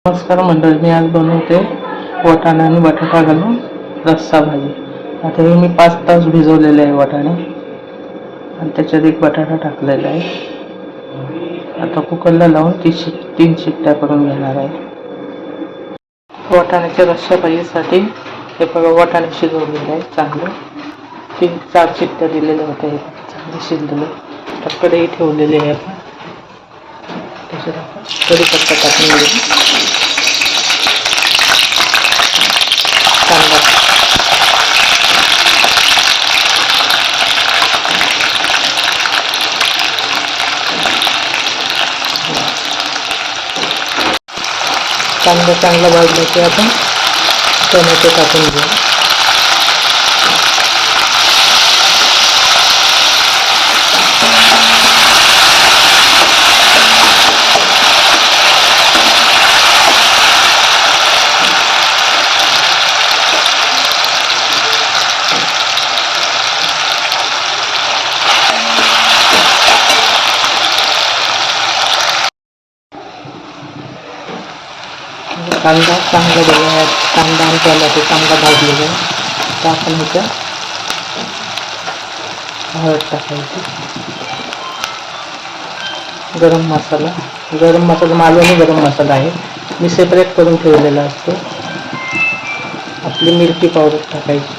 नमस्कार मंडळी, मी आज बनवते वाटाणा आणि बटाटा घालून रस्सा भाजी. आता हे मी 5 तास भिजवलेले आहे वाटाणे आणि त्याच्यात एक बटाटा टाकलेला आहे. आता कुकरला लावून 3 शिट्ट्या करून घेणार आहे. वाटाण्याच्या रस्सा भाजीसाठी हे बघा, वाटाणे शिजवलेले आहे चांगले. 3-4 शिट्ट्या दिलेल्या होत्या, हे चांगले शिजलेले. तर कढई ठेवलेली आहे आपण. त्याच्यात आपण कढीपत्ता टाकून घेऊ. कांदा चांगला भाजला की आपण टोमॅटो टाकून घेऊ. कांदा चांगला दिला आहे. कांदा आणि टोमॅटो चांगला भाजलेला आहे. तर आपण ह्याच्यात हळद टाकायची. गरम मसाला मालवणी गरम मसाला आहे, मी सेपरेट करून ठेवलेला असतो. आपली मिरची पावडर टाकायची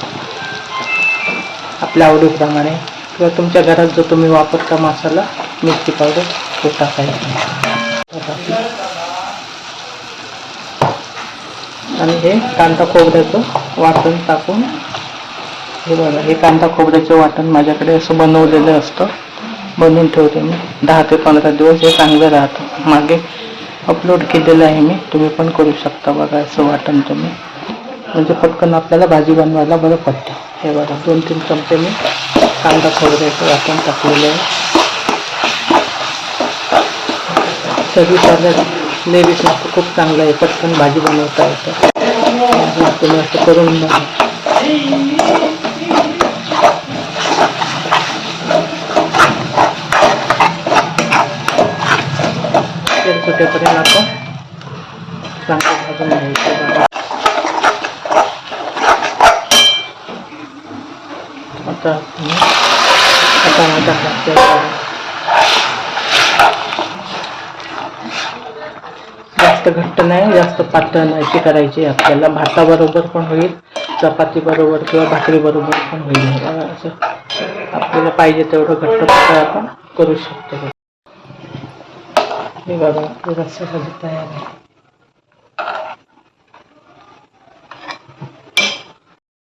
आपल्या आवडीप्रमाणे, किंवा तुमच्या घरात जो तुम्ही वापरता मसाला मिरची पावडर तो टाकायची. आणि हे कांदा खोबऱ्याचं वाटण टाकून, हे बघा, हे कांदा खोबऱ्याचं वाटण माझ्याकडे असं बनवलेलं असतं, बनवून ठेवते मी. 10 ते 15 दिवस हे चांगलं राहतं. मागे अपलोड केलेलं आहे मी, तुम्ही पण करू शकता. बघा, असं वाटण तुम्ही, म्हणजे पटकन आपल्याला भाजी बनवायला बरं पडते. हे बघा, 2-3 चमचे मी कांदा खोबऱ्याचं वाटण टाकलेलं आहे. सर्विस लेडीज नको, खूप चांगलं आहे, पटकन भाजी बनवता येतं. तुम्ही असं करून बघा. तेल सुटेपर्यंत आपण चांगलं भाजून घ्यायचं. आता जास्त घट्ट नाही, जास्त पातळ नाही अशी करायची आपल्याला. भाताबरोबर पण होईल, चपाती बरोबर किंवा भाकरी बरोबर पण होईल. असं आपल्याला पाहिजे तेवढं घट्ट पातळ आपण करू शकतो. हे बघा, रस्सा भाजी तयार आहे.